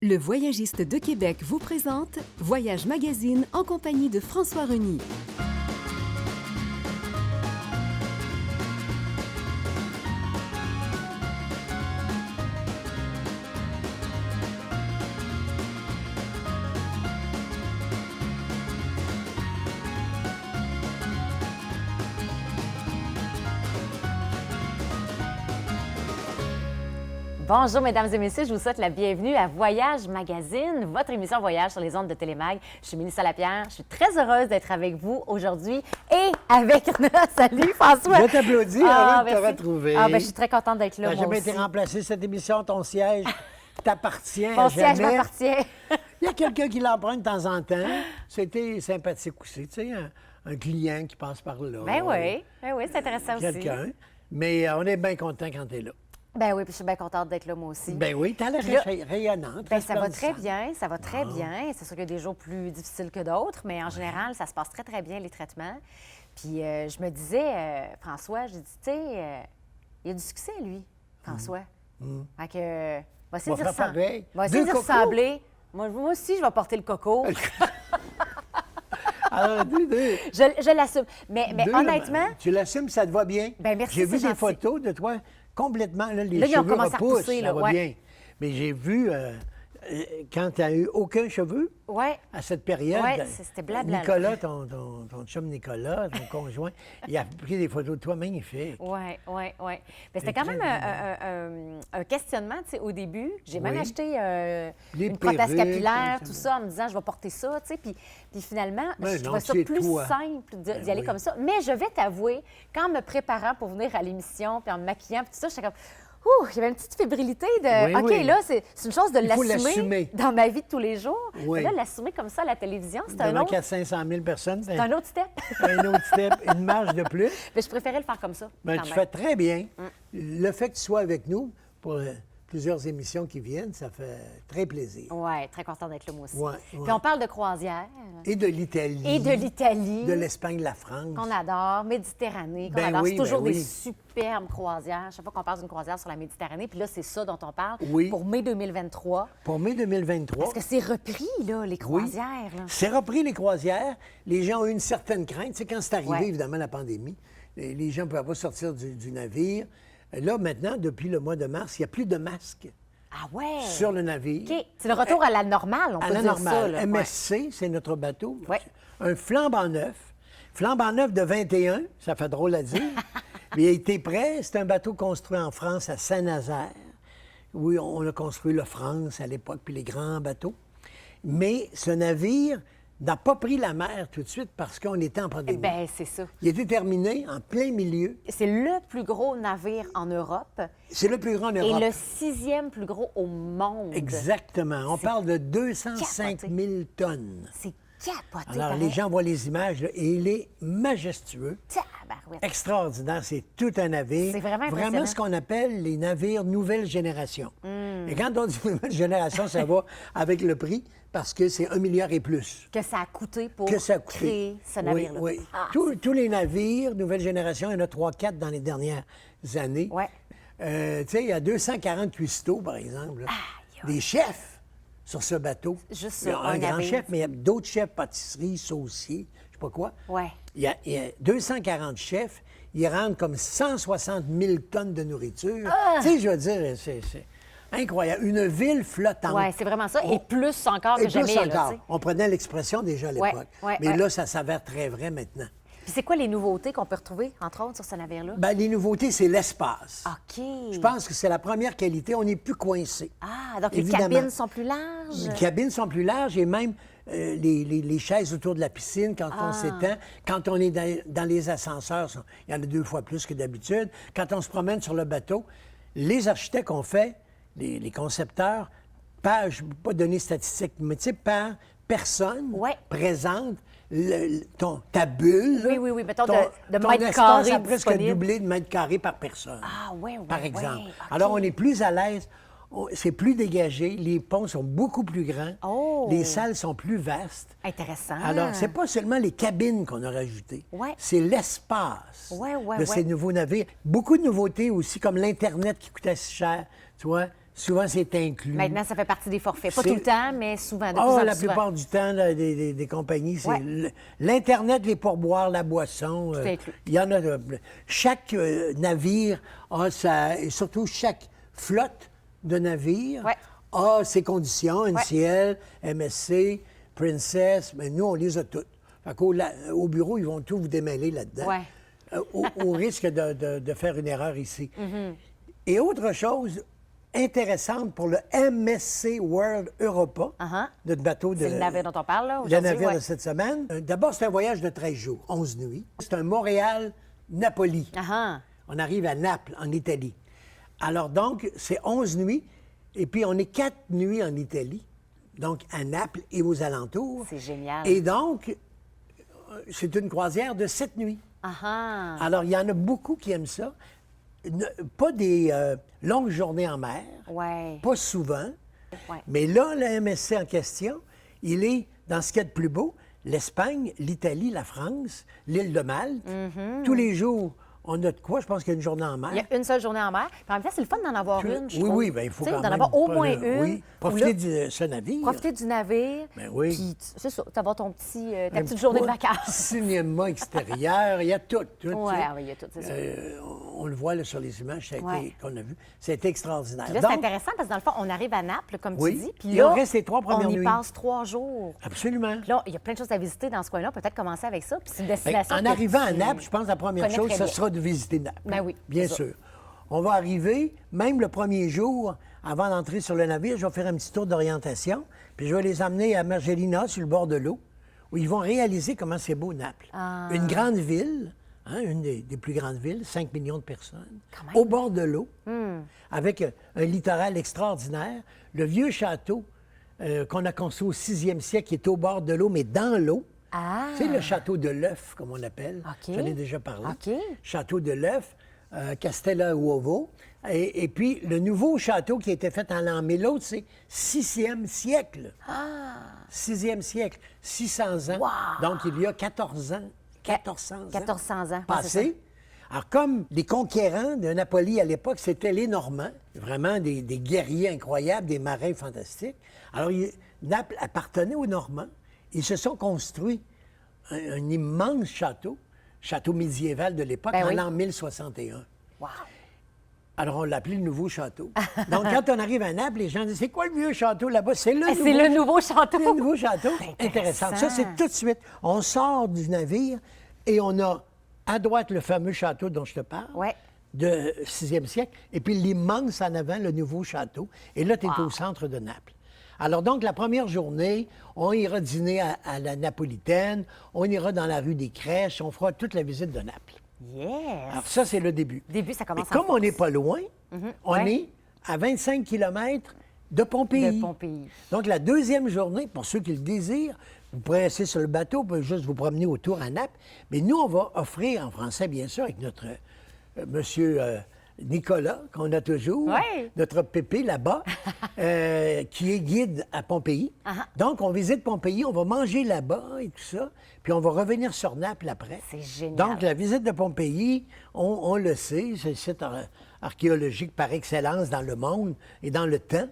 Le Voyagiste de Québec vous présente Voyage Magazine en compagnie de François Reny. Bonjour, mesdames et messieurs, je vous souhaite la bienvenue à Voyage Magazine, votre émission voyage sur les ondes de Télémag. Je suis Mélissa Lapierre, je suis très heureuse d'être avec vous aujourd'hui et avec... Salut François! Je t'applaudis, heureux de te retrouver. Je suis très contente d'être là, Tu n'as jamais été remplacé cette émission, ton siège t'appartient Mon siège jamais. m'appartient. Il y a quelqu'un qui l'emprunte de temps en temps. C'était sympathique aussi, tu sais, un client qui passe par là. Ben oui, c'est intéressant aussi. Quelqu'un. Mais on est bien content quand tu es là. Ben oui, puis je suis bien contente d'être là, moi aussi. Ben oui, tu as l'air rayonnante. Ben, ça va très bien, ça va très bien. C'est sûr qu'il y a des jours plus difficiles que d'autres, mais en général, ça se passe très, très bien, les traitements. Puis je me disais, François, je dis, tu sais, il a du succès, lui, François. Fait que, va essayer de ressembler. Va essayer de ressembler. Moi aussi, je vais porter le coco. Alors, je l'assume. Mais honnêtement... Tu l'assumes, ça te va bien? Ben merci, j'ai vu c'est des gentil. photos de toi complètement, là, les là, cheveux ils ont commencé repoussent, à repousser, ça là, va bien. Mais j'ai vu, quand tu n'as eu aucun cheveu, à cette période, c'était blabla. Nicolas, ton chum Nicolas, ton conjoint, il a pris des photos de toi magnifiques. Oui. C'était quand même un questionnement, tu sais, au début. J'ai même acheté une prothèse capillaire, tout ça, en me disant, je vais porter ça, tu sais. Puis finalement, je trouvais ça plus simple d'y aller comme ça. Mais je vais t'avouer, qu'en me préparant pour venir à l'émission, puis en me maquillant, puis tout ça, j'étais comme... Ouh, il y avait une petite fébrilité de... OK, là, c'est une chose de l'assumer dans ma vie de tous les jours. Mais là, l'assumer comme ça à la télévision, c'est un autre... Devant 500 000 personnes. C'est un autre step. Un autre step, une marge de plus. Mais je préférais le faire comme ça. Tu fais très bien. Le fait que tu sois avec nous pour plusieurs émissions qui viennent, ça fait très plaisir. Oui, très content d'être là, moi aussi. Ouais. Puis on parle de croisière. Et de l'Italie. De l'Espagne, de la France. Qu'on adore, Méditerranée, qu'on adore. C'est toujours des superbes croisières. Chaque fois qu'on parle d'une croisière sur la Méditerranée, puis là, c'est ça dont on parle pour mai 2023. Pour mai 2023. Parce que c'est repris, là, les croisières. Là. C'est repris, les croisières. Les gens ont eu une certaine crainte. Tu sais, quand c'est arrivé, évidemment, la pandémie, les gens ne pouvaient pas sortir du navire. Là, maintenant, depuis le mois de mars, il n'y a plus de masques. Ah ouais? Sur le navire. OK. C'est le retour à la normale, on peut dire ça. Là. MSC, c'est notre bateau. Un flambant neuf. Flambant neuf de 21, ça fait drôle à dire. Mais il a été prêt. C'est un bateau construit en France, à Saint-Nazaire. Oui, on a construit le France à l'époque, puis les grands bateaux. Mais ce navire n'a pas pris la mer tout de suite parce qu'on était en pandémie. Bien, c'est ça. Il était terminé en plein milieu. C'est le plus gros navire en Europe. C'est le plus grand en Europe. Et le 6e plus gros au monde. Exactement. On parle de 205 000 tonnes. C'est capoté. Alors, les gens voient les images, là, et il est majestueux. Extraordinaire. C'est tout un navire. C'est vraiment impressionnant. Vraiment ce qu'on appelle les navires nouvelle génération. Et quand on dit nouvelle génération, ça va avec le prix, parce que c'est 1 milliard et plus. Que ça a coûté pour créer ce navire-là. Oui. Tous les navires nouvelle génération, il y en a 3-4 dans les dernières années. Oui. Tu sais, il y a 240 cuistots, par exemple. Des chefs sur ce bateau. Juste il y a un grand chef, mais il y a d'autres chefs, pâtisseries, sauciers, je ne sais pas quoi. Oui. Il y a 240 chefs. Ils rendent comme 160 000 tonnes de nourriture. Tu sais, je veux dire, c'est incroyable. Une ville flottante. Oui, c'est vraiment ça. Et plus encore que jamais. Là, on prenait l'expression déjà à l'époque. Mais là, ça s'avère très vrai maintenant. Puis c'est quoi les nouveautés qu'on peut retrouver, entre autres, sur ce navire-là? Bien, les nouveautés, c'est l'espace. OK. Je pense que c'est la première qualité. On n'est plus coincé. Ah, donc les cabines sont plus larges? Les cabines sont plus larges et même les chaises autour de la piscine, quand on s'étend. Quand on est dans les ascenseurs, il y en a 2 fois plus que d'habitude. Quand on se promène sur le bateau, les architectes ont fait, les concepteurs, je ne peux pas donner statistiques, mais tu sais, par personne présente ta bulle. Oui, mettons de ton mètres carrés a presque disponible. doublé de mètres carrés par personne. Ah, oui, par exemple. Okay. Alors, on est plus à l'aise. C'est plus dégagé. Les ponts sont beaucoup plus grands. Oh. Les salles sont plus vastes. Intéressant. Alors, c'est pas seulement les cabines qu'on a rajoutées. C'est l'espace de ces nouveaux navires. Beaucoup de nouveautés aussi, comme l'Internet qui coûtait si cher. Tu vois, Souvent, c'est inclus. Maintenant, ça fait partie des forfaits. Pas tout le temps, mais souvent. De plus en Ah, plus la souvent. plupart du temps, là, des compagnies, c'est Ouais. l'Internet, les pourboires, la boisson. Tout inclus. Il y en a. Chaque navire a sa. Et surtout, chaque flotte de navires Ouais. a ses conditions. NCL, MSC, Princess. Mais nous, on les a toutes. Fait au bureau, ils vont tout vous démêler là-dedans. Ouais. Au risque de faire une erreur ici. Mm-hmm. Et autre chose intéressante pour le MSC World Europa, notre bateau de... C'est le navire dont on parle, là, Le aujourd'hui, navire ouais. de cette semaine. D'abord, c'est un voyage de 13 jours, 11 nuits. C'est un Montréal-Napoli. On arrive à Naples, en Italie. Alors donc, c'est 11 nuits, et puis on est 4 nuits en Italie, donc à Naples et aux alentours. C'est génial. Et donc, c'est une croisière de 7 nuits. Alors, il y en a beaucoup qui aiment ça. Pas des longues journées en mer, Ouais. pas souvent. Ouais. Mais là, le MSC en question, il est dans ce qu'il y a de plus beau, l'Espagne, l'Italie, la France, l'île de Malte. Tous les jours, on a de quoi? Je pense qu'il y a une journée en mer. Il y a une seule journée en mer. Puis en même temps, c'est le fun d'en avoir une, je trouve. Oui, bien, il faut Tu sais, quand d'en même avoir au pas moins le- une. Oui, Ou profiter là, de ce navire. profiter du navire. Ben oui. Puis, c'est ça, t'avoir ton petit, ta Un petite journée de pas vacances. Cinéma extérieur, il y a tout. tu sais. Oui, il y a tout, c'est ça. On le voit là, sur les images Ouais. qu'on a vues. C'était extraordinaire. Puis là, c'est intéressant parce que dans le fond, on arrive à Naples, comme Oui. tu dis. Puis Et là, on reste les 3 premières on y nuits. passe 3 jours. Absolument. Puis là, il y a plein de choses à visiter dans ce coin-là. Peut-être commencer avec ça. Puis c'est une Bien, destination. en que arrivant à tu Naples, je pense que la première connais chose, très ce bien. sera de visiter Naples. Ben oui, Bien c'est ça. sûr. On va arriver, même le premier jour, avant d'entrer sur le navire, je vais faire un petit tour d'orientation, puis je vais les emmener à Mergellina, sur le bord de l'eau, où ils vont réaliser comment c'est beau Naples. Une grande ville, une des plus grandes villes, 5 millions de personnes, Quand même. au bord de l'eau, avec un littoral extraordinaire. Le vieux château qu'on a construit au 6e siècle, qui est au bord de l'eau, mais dans l'eau. C'est le château de l'œuf, comme on appelle. OK. J'en ai déjà parlé. OK. Château de l'œuf, Castella Uovo. Et puis, le nouveau château qui a été fait en l'an 1000, l'autre, c'est 6e siècle. 6e siècle, 600 ans. Donc, il y a 14 ans. 1400 ans. 1400 ans. Ouais, c'est Passés. Alors, comme les conquérants de Napoli à l'époque, c'était les Normands, vraiment des guerriers incroyables, des marins fantastiques. Alors, Naples appartenait aux Normands. Ils se sont construits un immense château médiéval de l'époque, Ben en oui. l'an 1061. Wow. Alors, on l'appelait le nouveau château. Donc, quand on arrive à Naples, les gens disent, c'est quoi le vieux château là-bas? C'est le, C'est le nouveau château. c'est le nouveau château. C'est Intéressant. intéressant. Ça, c'est tout de suite. On sort du navire et on a à droite le fameux château dont je te parle, Ouais. de 6e siècle, et puis l'immense en avant, le nouveau château. Et là, tu es au centre de Naples. Alors donc, la première journée, on ira dîner à la napolitaine, on ira dans la rue des Crèches, on fera toute la visite de Naples. Yes. Alors ça, c'est le début. Début, ça commence Et comme en on n'est pas loin, on Ouais. est à 25 km de Pompéi. De Pompéi. Donc, la deuxième journée, pour ceux qui le désirent, vous pourrez rester sur le bateau, vous pouvez juste vous promener autour à Naples. Mais nous, on va offrir, en français, bien sûr, avec notre monsieur Nicolas, qu'on a toujours, Ouais. notre pépé là-bas, qui est guide à Pompéi. Donc, on visite Pompéi, on va manger là-bas et tout ça, puis on va revenir sur Naples après. C'est génial. Donc, la visite de Pompéi, on le sait, c'est le site archéologique par excellence dans le monde et dans le temps.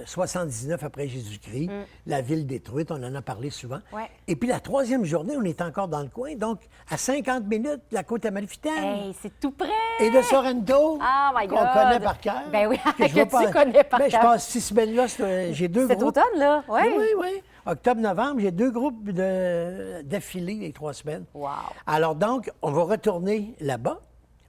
79 après Jésus-Christ, la ville détruite, on en a parlé souvent. Ouais. Et puis la troisième journée, on est encore dans le coin, donc à 50 minutes, la côte amalfitaine. Hey, c'est tout près. Et de Sorrento, Oh my qu'on God! connaît par cœur. Ben oui, je que vais tu connais par Ben, cœur. Je passe 6 semaines-là, j'ai deux Cet groupes. automne, là? Oui. Oui, oui. Octobre-novembre, j'ai 2 groupes d'affilée les 3 semaines. Wow. Alors donc, on va retourner là-bas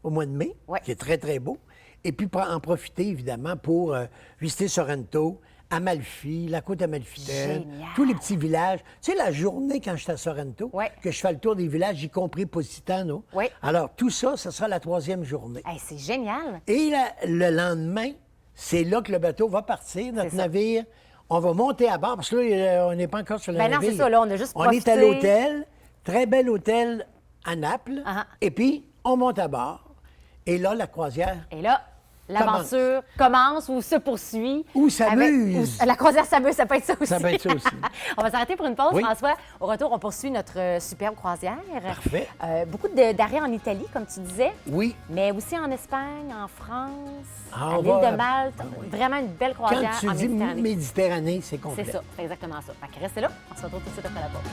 au mois de mai, Ouais. qui est très, très beau. Et puis en profiter, évidemment, pour visiter Sorrento, Amalfi, la côte amalfitaine, Génial. tous les petits villages. Tu sais, la journée, quand j'étais à Sorrento, Ouais. que je fais le tour des villages, y compris Positano. Ouais. Alors, tout ça, ce sera la 3e journée. Hey, c'est génial. Et le lendemain, c'est là que le bateau va partir, notre C'est ça. navire. On va monter à bord, parce que là, on n'est pas encore sur le Ben non, navire. c'est ça, là, on a juste On est à profité. l'hôtel, très bel hôtel à Naples. Ah. Et puis, on monte à bord. Et là, la croisière, Et là, L'aventure commence ou se poursuit. Ou s'amuse. La croisière s'amuse, ça peut être ça aussi. Ça peut être ça aussi. On va s'arrêter pour une pause, Oui. François. Au retour, on poursuit notre superbe croisière. Parfait. Beaucoup d'arrêts en Italie, comme tu disais. Oui. Mais aussi en Espagne, en France, Ah, à on l'île va- de Malte. Ah oui. Vraiment une belle Quand croisière tu en dis Méditerranée. Méditerranée, c'est complet. C'est ça, c'est exactement ça. Fait que restez là, on se retrouve tout de suite après la pause.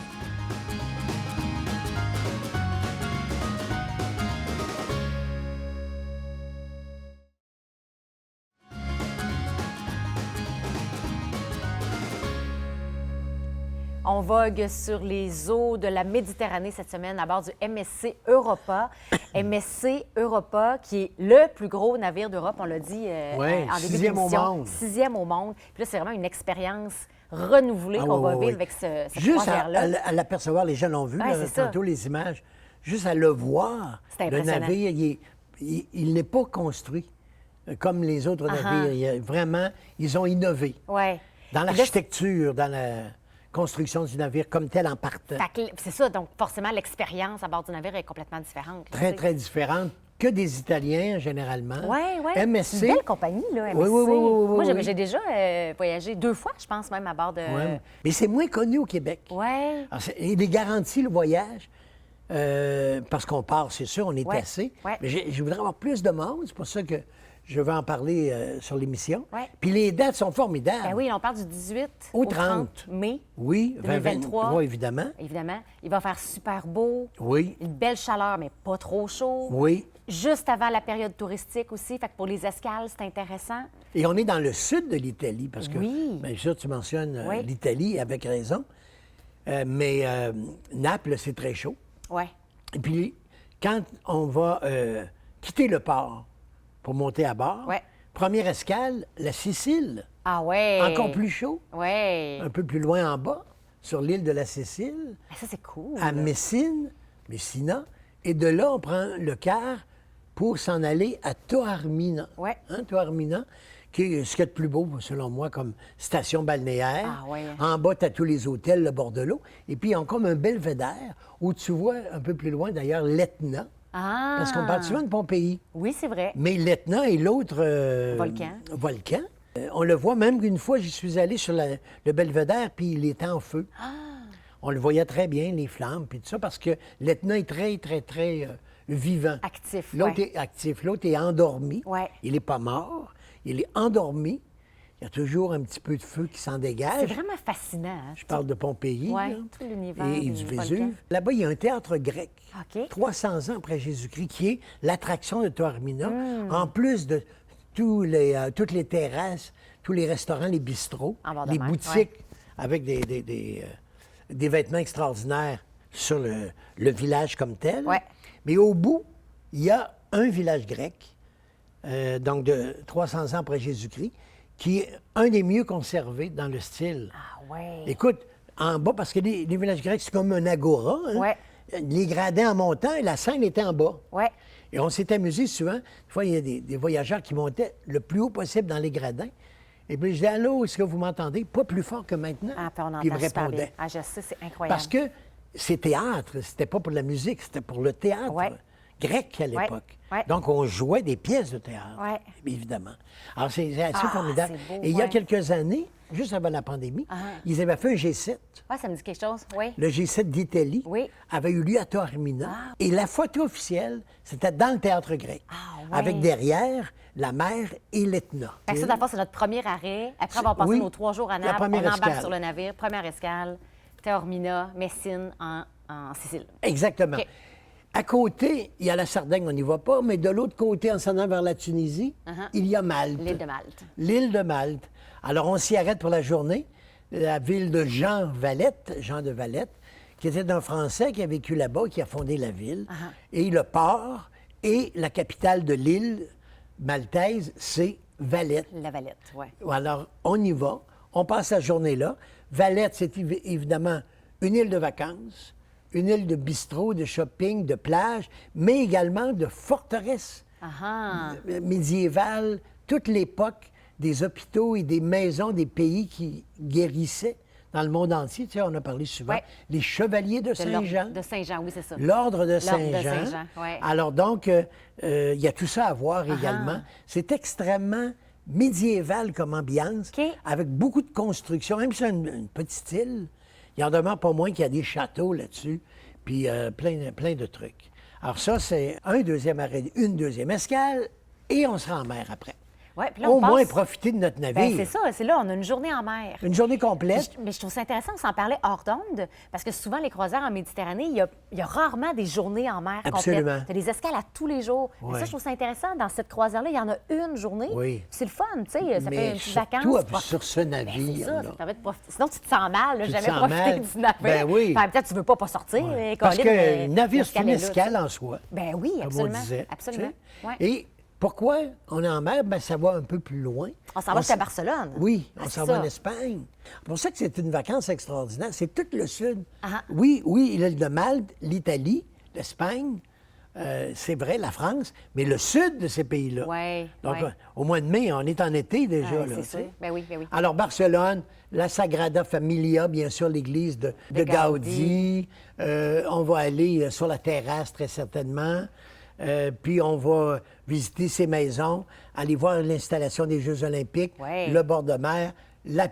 On vogue sur les eaux de la Méditerranée cette semaine à bord du MSC Europa. MSC Europa, qui est le plus gros navire d'Europe, on l'a dit Ouais, en début sixième au d'émission. monde. 6e au monde. Puis là, c'est vraiment une expérience renouvelée qu'on va vivre avec cette Juste croisière-là. à l'apercevoir, les gens l'ont vu, Ouais, là, c'est ça. tantôt, les images. Juste à le voir, C'est le impressionnant. navire, il n'est pas construit comme les autres navires. Vraiment, ils ont innové Ouais. dans Puis là, l'architecture, dans la construction du navire comme tel en partant. fait que c'est ça, donc forcément, l'expérience à bord du navire est complètement différente. là, Très, tu sais. très différente que des Italiens, généralement. Oui, oui. MSC. C'est une belle compagnie, là, MSC. Oui, oui, oui, oui, Moi, oui. j'ai déjà voyagé 2 fois, je pense, même à bord de... Ouais. Mais c'est moins connu au Québec. Ouais. Alors, il est garanti le voyage, parce qu'on part, c'est sûr, on est Ouais, assez. ouais. Mais je voudrais avoir plus de monde, c'est pour ça que je vais en parler sur l'émission. Ouais. Puis les dates sont formidables. Ben oui, on parle du 18 Au au 30 30 mai. Oui, 2023. 2023, évidemment. Évidemment. Il va faire super beau. Oui, Une belle chaleur, mais pas trop chaud. oui. Juste avant la période touristique aussi. Fait que pour les escales, c'est intéressant. Et on est dans le sud de l'Italie, parce que, Oui. bien sûr, tu mentionnes Oui. l'Italie, avec raison. Mais Naples, c'est très chaud. Oui. Et puis, quand on va quitter le port pour monter à bord, Ouais. première escale, la Sicile, Ah ouais. encore plus chaud, Ouais. un peu plus loin en bas, sur l'île de la Sicile, Ah, ça, c'est cool. à Messina, et de là, on prend le car pour s'en aller à Taormina. Ouais. Hein, Taormina, qui est ce qu'il y a de plus beau, selon moi, comme station balnéaire. Ah ouais. En bas, tu as tous les hôtels, le bord de l'eau. Et puis, ils ont comme un belvédère où tu vois un peu plus loin, d'ailleurs, l'Etna. Ah. Parce qu'on parle souvent de Pompéi. Oui, c'est vrai. Mais l'Etna est l'autre Volcan. On le voit même qu'une fois, j'y suis allé sur le belvédère, puis il était en feu. Ah. On le voyait très bien, les flammes, puis tout ça, parce que l'Etna est très, très, très vivant. Actif, L'autre ouais. est actif, l'autre est endormi. Ouais. Il n'est pas mort, il est endormi. Il y a toujours un petit peu de feu qui s'en C'est dégage. vraiment fascinant. Hein? Je parle de Pompéi Ouais, là, tout l'univers et des du volcans. Vésuve. Là-bas, il y a un théâtre grec, OK. 300 ans après Jésus-Christ, qui est l'attraction de Taormina, Hmm. en plus de toutes les terrasses, tous les restaurants, les bistrots, En bord de les mer, boutiques avec des vêtements extraordinaires sur le village comme tel. Ouais. Mais au bout, il y a un village grec, donc de 300 ans après Jésus-Christ, qui est un des mieux conservés dans le style. Ah ouais. Écoute, en bas, parce que les villages grecs, c'est comme un agora. Hein? Ouais. Les gradins en montant, et la scène était en bas. Ouais. Et on s'est amusé souvent. Des fois, il y a des voyageurs qui montaient le plus haut possible dans les gradins. Et puis, je dis, allô, est-ce que vous m'entendez? Pas plus fort que maintenant. Ah, puis on entend Puis il me super bien. répondait. Ah, je sais, c'est incroyable. Parce que c'est théâtre, c'était pas pour la musique, c'était pour le théâtre Ouais. grec à l'époque. Ouais. Donc, on jouait des pièces de théâtre, Ouais. évidemment. Alors, c'est assez Ah, formidable. c'est beau, Et il y a ouais. quelques années, juste avant la pandémie, ils avaient fait un G7. Ouais, ça me dit quelque chose. Oui. Le G7 d'Italie Oui. avait eu lieu à Taormina. Et la photo officielle, c'était dans le théâtre grec. Ah, ouais. Avec derrière la mer et l'Etna. Fait que ça, dans le fond, c'est notre premier arrêt. Après avoir passé Oui. nos 3 jours à La Naples, on première embarque escale. sur le navire. Première escale, Taormina, Messine, en Sicile. Exactement. OK. À côté, il y a la Sardaigne, on n'y va pas, mais de l'autre côté, en s'en allant vers la Tunisie, il y a Malte. L'île de Malte. L'île de Malte. Alors, on s'y arrête pour la journée. La ville de Jean de Valette, qui était un Français qui a vécu là-bas, qui a fondé la ville. Et le port et la capitale de l'île maltaise, c'est Valette. La Valette, oui. Alors, on y va. On passe la journée là. Valette, c'est évidemment une île de vacances, une île de bistrot, de shopping, de plage, mais également de forteresse Ah, médiévale, toute l'époque des hôpitaux et des maisons des pays qui guérissaient dans le monde entier, tu sais, on a parlé souvent, les chevaliers de Saint-Jean. De Saint-Jean, oui, c'est ça. L'ordre de Saint-Jean. Saint-Jean, oui. Alors donc, il y a tout ça à voir également. C'est extrêmement médiéval comme ambiance, avec beaucoup de construction. Même si c'est une petite île, il en demeure pas moins qu'il y a des châteaux là-dessus, puis plein de trucs. Alors ça, c'est une deuxième escale, et on sera en mer après. Ouais, puis là, au moins profiter de notre navire. Bien, c'est ça. C'est là, on a une journée en mer. Une journée complète. Mais je trouve ça intéressant de s'en parler hors d'onde, parce que souvent, les croisières en Méditerranée, il y a rarement des journées en mer complètes. Tu as des escales à tous les jours. Oui. Mais ça, je trouve ça intéressant. Dans cette croisière-là, il y en a une journée. Oui. C'est le fun, tu sais. Ça fait une petite vacance. Surtout sur ce navire. Ça permet de profiter. Sinon, tu te sens mal. Jamais profiter du navire. Ben oui. Enfin, peut-être que tu ne veux pas sortir. Ouais. Parce que le navire, c'est une escale en soi. Ben oui, absolument. Comme on disait. Absolument. Ouais. Et pourquoi on est en mer? Bien, ça va un peu plus loin. On s'en va jusqu'à Barcelone. Oui, on s'en va en Espagne. C'est pour ça que c'est une vacance extraordinaire. C'est tout le sud. Ah. Oui, l'île de Malte, l'Italie, l'Espagne, c'est vrai, la France, mais le sud de ces pays-là. Oui. Donc, au mois de mai, on est en été déjà. C'est sûr. Ben oui, ben oui. Alors, Barcelone, la Sagrada Familia, bien sûr, l'église de Gaudi. On va aller sur la terrasse, très certainement. Puis on va visiter ces maisons, aller voir l'installation des Jeux olympiques, le bord de mer, la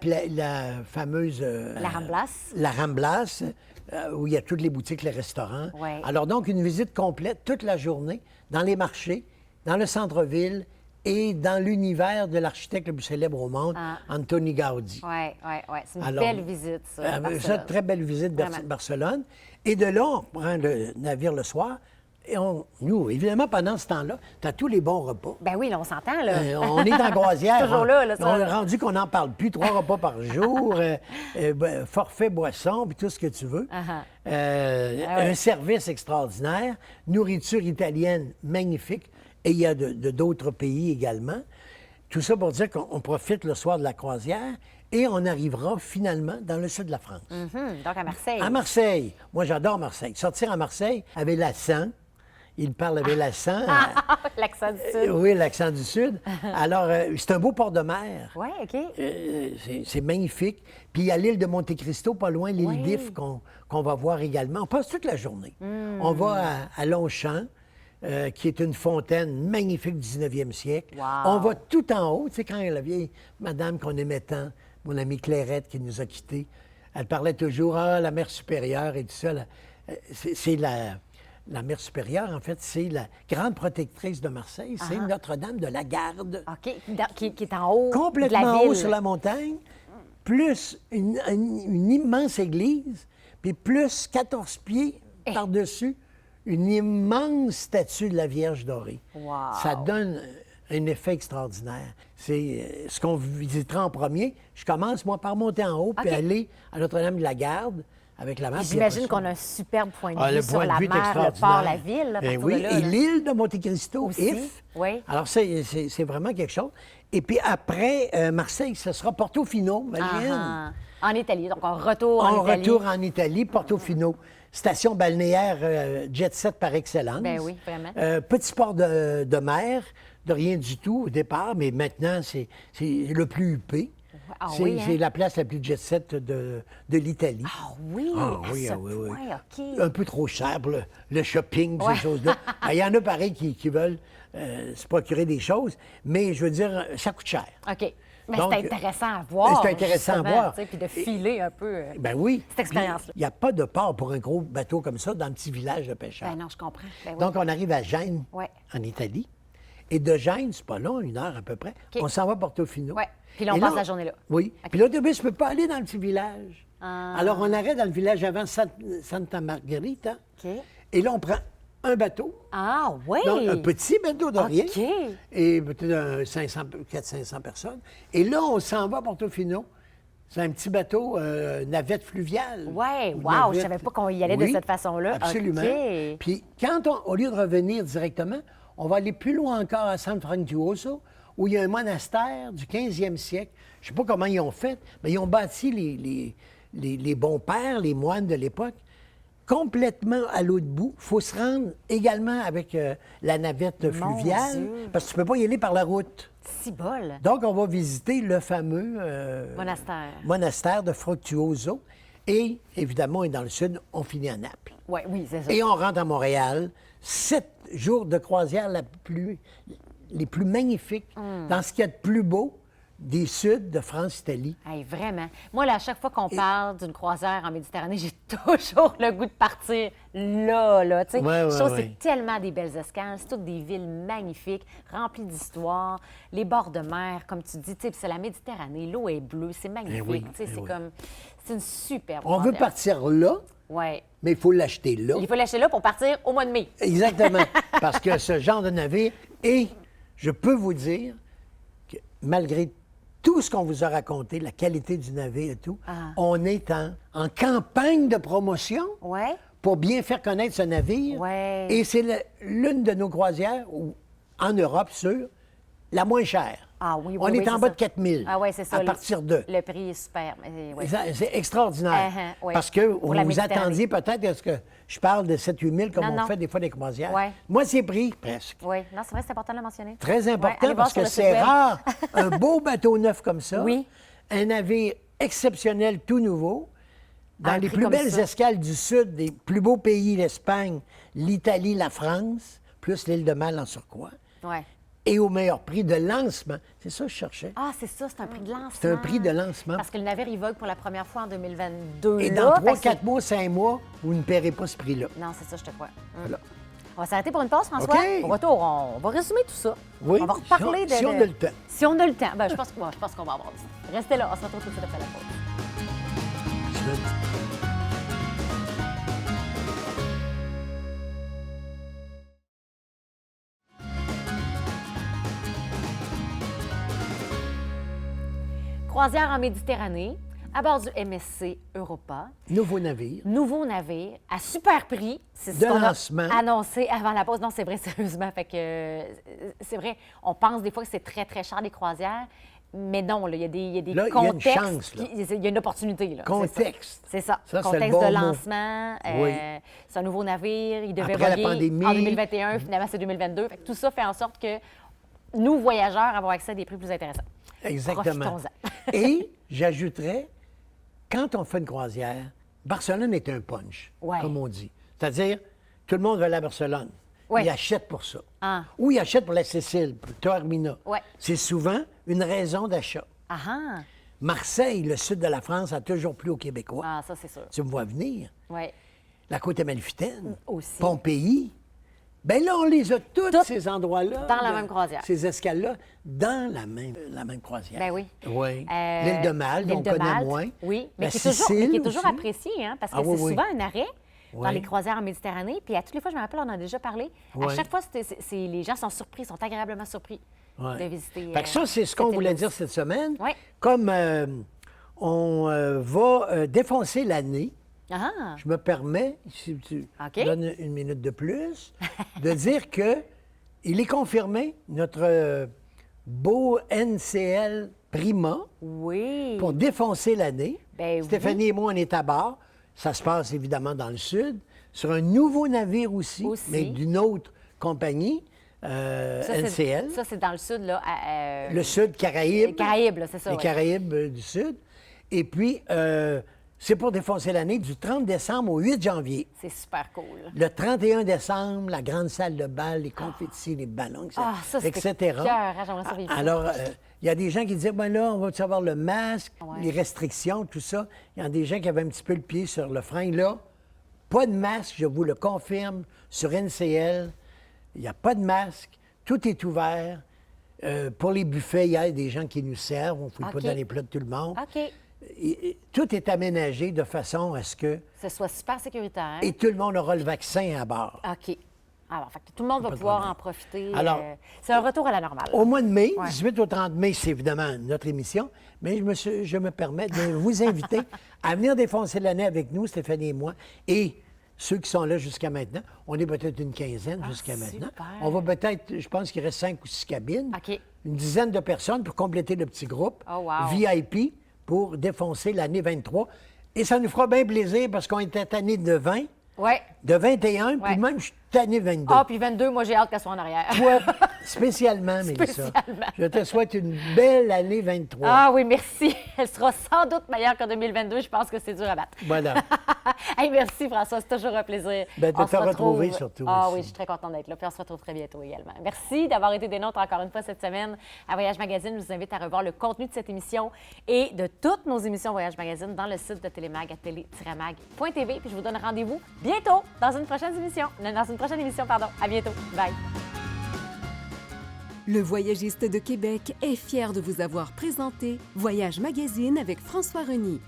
fameuse... la Ramblas. La Ramblas, où il y a toutes les boutiques, les restaurants. Ouais. Alors donc, une visite complète toute la journée, dans les marchés, dans le centre-ville et dans l'univers de l'architecte le plus célèbre au monde, Antoni Gaudi. Oui. C'est une belle visite, ça. Ça, très belle visite Barcelone. Et de là, on prend le navire le soir. Et nous, évidemment, pendant ce temps-là, tu as tous les bons repas. Ben oui, là, on s'entend, là. On est en croisière. Toujours là, ça. On est rendu qu'on n'en parle plus. 3 repas par jour, forfait boisson, puis tout ce que tu veux. Un service extraordinaire, nourriture italienne magnifique. Et il y a d'autres pays également. Tout ça pour dire qu'on profite le soir de la croisière et on arrivera finalement dans le sud de la France. Donc à Marseille. À Marseille. Moi, j'adore Marseille. Sortir à Marseille avec l'accent. Il parle avec l'accent. L'accent du Sud. Oui, l'accent du Sud. Alors, c'est un beau port de mer. Oui, OK. C'est magnifique. Puis il y a l'île de Monte Cristo, pas loin, l'île d'If, qu'on va voir également. On passe toute la journée. On va à Longchamp, qui est une fontaine magnifique du 19e siècle. Wow. On va tout en haut. Tu sais, quand la vieille madame qu'on aimait tant, mon amie Clairette qui nous a quittés, elle parlait toujours, la mer supérieure et tout ça. C'est la mer supérieure, en fait, c'est la grande protectrice de Marseille. C'est Notre-Dame de la Garde. OK, qui est en haut complètement de la ville. Haut sur la montagne, plus une immense église, puis plus 14 pieds par-dessus, une immense statue de la Vierge dorée. Wow. Ça donne un effet extraordinaire. C'est ce qu'on visitera en premier. Je commence, moi, par monter en haut, puis aller à Notre-Dame de la Garde, avec la mer. J'imagine qu'on a un superbe point de vue le sur point de la vue mer, le port, la ville. Là, oui, là, et l'île de Monte Cristo, If. Oui. Alors, c'est vraiment quelque chose. Et puis après Marseille, ce sera Portofino, Marianne. En Italie, donc on retourne en Italie. On retourne en Italie, Portofino. Station balnéaire jet set par excellence. Ben oui, vraiment. Petit port de mer, de rien du tout au départ, mais maintenant, c'est le plus huppé. C'est la place la plus jet set de l'Italie. Ah oui? Oui. OK. Un peu trop cher pour le shopping, ces choses-là. Il y en a pareil qui veulent se procurer des choses, mais je veux dire, ça coûte cher. OK. Mais c'est intéressant à voir. C'est intéressant à voir. Puis de filer un peu cette expérience-là. Il n'y a pas de port pour un gros bateau comme ça dans un petit village de pêcheurs. Ben non, je comprends. Ben oui. Donc, on arrive à Gênes, en Italie. Et de Gênes, c'est pas long, 1 heure à peu près. Okay. On s'en va à Portofino. Oui. Puis là, on passe la journée là. Oui. Okay. Puis l'autobus ne peut pas aller dans le petit village. Alors, on arrête dans le village avant Santa Margherita. OK. Et là, on prend un bateau. Ah, oui! Donc, un petit bateau de rien. OK. Et peut-être 400-500 personnes. Et là, on s'en va à Portofino. C'est un petit bateau, navette fluviale. Oui, wow! Je ne savais pas qu'on y allait de cette façon-là. Absolument. Okay. Puis quand au lieu de revenir directement, on va aller plus loin encore à San Francisco, où il y a un monastère du 15e siècle. Je ne sais pas comment ils ont fait, mais ils ont bâti les bons pères, les moines de l'époque. complètement à l'autre bout. Il faut se rendre également avec la navette fluviale, Dieu. parce que tu ne peux pas y aller par la route. Si bol. Donc, on va visiter le fameux monastère de Fructuoso. Et, évidemment, dans le sud, on finit à Naples. Ouais, oui, c'est ça. Et on rentre à Montréal. 7 jours de croisière les plus magnifiques, dans ce qu'il y a de plus beau des Suds de France, Italie. Hey, vraiment. Moi, là, à chaque fois qu'on parle d'une croisière en Méditerranée, j'ai toujours le goût de partir là. Tu sais, je trouve que c'est tellement des belles escales. C'est toutes des villes magnifiques, remplies d'histoire. Les bords de mer, comme tu dis, tu sais, c'est la Méditerranée. L'eau est bleue, c'est magnifique. Tu sais, c'est comme... C'est une superbe On veut partir là, mais il faut l'acheter là. Il faut l'acheter là pour partir au mois de mai. Exactement. Parce que ce genre de navire, et je peux vous dire que malgré tout ce qu'on vous a raconté, la qualité du navire et tout, on est en campagne de promotion pour bien faire connaître ce navire. Ouais. Et c'est l'une de nos croisières, en Europe, la moins chère. Ah oui, on est en bas de 4 000 c'est ça. à partir de. Le prix est super. C'est extraordinaire. Parce que vous attendiez peut-être à ce que je parle de 7 000 8 000 comme on fait des fois des croisières. Moi, c'est pris presque. Oui, non, c'est vrai, c'est important de le mentionner. Très important parce que c'est rare. Un beau bateau neuf comme ça. Oui. Un navire exceptionnel, tout nouveau. Dans les plus belles escales du Sud, des plus beaux pays, l'Espagne, l'Italie, la France, plus l'île de Mal en surcroît. Oui. Et au meilleur prix de lancement. C'est ça que je cherchais. Ah, c'est ça, c'est un prix de lancement. C'est un prix de lancement. Parce que le navire, il vogue pour la première fois en 2022. Et dans 3, 4 mois, 5 mois, vous ne paierez pas ce prix-là. Non, c'est ça, je te crois. Voilà. On va s'arrêter pour une pause, François. OK. Au retour, on va résumer tout ça. Oui, on va reparler si on a le temps. Si on a le temps. Ben, je pense qu'on va avoir du temps. Restez là, on se retrouve tout de suite après la pause. Croisière en Méditerranée, à bord du MSC Europa. Nouveau navire. Nouveau navire, à super prix. C'est ce de qu'on lancement. a annoncé avant la pause. Non, c'est vrai, sérieusement. Fait que, c'est vrai, on pense des fois que c'est très, très cher, les croisières. Mais non, là, il y a des là, contextes. Il y a une chance. Là. Il y a une opportunité. Là. Contexte. C'est ça. Ça, contexte c'est le bon de lancement. C'est un nouveau navire. Il devait Après la voguer pandémie. en 2021. Finalement, c'est 2022. Fait que tout ça fait en sorte que nous, voyageurs, avons accès à des prix plus intéressants. Exactement. Profitons-en. Et j'ajouterais, quand on fait une croisière, Barcelone est un punch, comme on dit. C'est-à-dire, tout le monde va aller à Barcelone. Il achète pour ça. Ou il achète pour la Sicile, pour Taormina. C'est souvent une raison d'achat. Marseille, le sud de la France, a toujours plu aux Québécois. Ah, ça, c'est sûr. Tu me vois venir. Oui. La côte amalfitaine. Aussi. Pompéi. Bien là, on les a tous ces endroits-là. Dans la même croisière. Ces escales-là, dans la même croisière. Ben oui. Oui. L'île de Malte, on connaît moins. Oui, mais la qui Sicile est toujours apprécié, hein, parce que c'est souvent un arrêt dans les croisières en Méditerranée. Puis à toutes les fois, je me rappelle, on en a déjà parlé. À chaque fois, les gens sont surpris, sont agréablement surpris de visiter. Fait que ça, c'est ce qu'on voulait dire cette semaine. Oui. Comme on va défoncer l'année, je me permets, si tu donnes une minute de plus, de dire que il est confirmé, notre beau NCL Prima, pour défoncer l'année. Ben Stéphanie et moi, on est à bord. Ça se passe évidemment dans le sud, sur un nouveau navire aussi. Mais d'une autre compagnie, NCL. Ça, c'est dans le sud, là. Le sud, Caraïbes. Les Caraïbes, là, c'est ça. Les Caraïbes du sud. Et puis, c'est pour défoncer l'année du 30 décembre au 8 janvier. C'est super cool. Le 31 décembre, la grande salle de bal, les confettis, les ballons, etc. Alors, il y a des gens qui disaient, ben là, on va savoir le masque, les restrictions, tout ça. Il y a des gens qui avaient un petit peu le pied sur le frein. Là, pas de masque, je vous le confirme, sur NCL. Il n'y a pas de masque. Tout est ouvert. Pour les buffets, il y a des gens qui nous servent. On ne fouille pas dans les plats de tout le monde. Et tout est aménagé de façon à ce que... Ce soit super sécuritaire. Et tout le monde aura le vaccin à bord. OK. Alors, fait que tout le monde va pouvoir en profiter. Alors, c'est un retour à la normale. Au mois de mai, 18 au 30 mai, c'est évidemment notre émission, mais je me permets de vous inviter à venir défoncer l'année avec nous, Stéphanie et moi, et ceux qui sont là jusqu'à maintenant. On est peut-être une quinzaine jusqu'à maintenant. On va peut-être, je pense qu'il reste 5 ou 6 cabines. Une dizaine de personnes pour compléter le petit groupe. VIP pour défoncer l'année 23. Et ça nous fera bien plaisir parce qu'on était tanné de vin. Oui. De 21, Ouais. puis même, je suis tanné 22. Ah, puis 22, moi, j'ai hâte qu'elle soit en arrière. Toi, spécialement, Mélissa. Spécialement. Je te souhaite une belle année 23. Ah oui, merci. Elle sera sans doute meilleure qu'en 2022. Je pense que c'est dur à battre. Voilà. Hey, merci, François. C'est toujours un plaisir. Ben, de On te se retrouve- retrouver surtout Ah aussi. oui, je suis très contente d'être là. Puis on se retrouve très bientôt également. Merci d'avoir été des nôtres encore une fois cette semaine à Voyage Magazine. Je vous invite à revoir le contenu de cette émission et de toutes nos émissions Voyage Magazine dans le site de Télémag à télé-mag.tv. Puis je vous donne rendez-vous bientôt dans une prochaine émission. À bientôt. Bye. Le Voyagiste de Québec est fier de vous avoir présenté Voyage Magazine avec François Reny.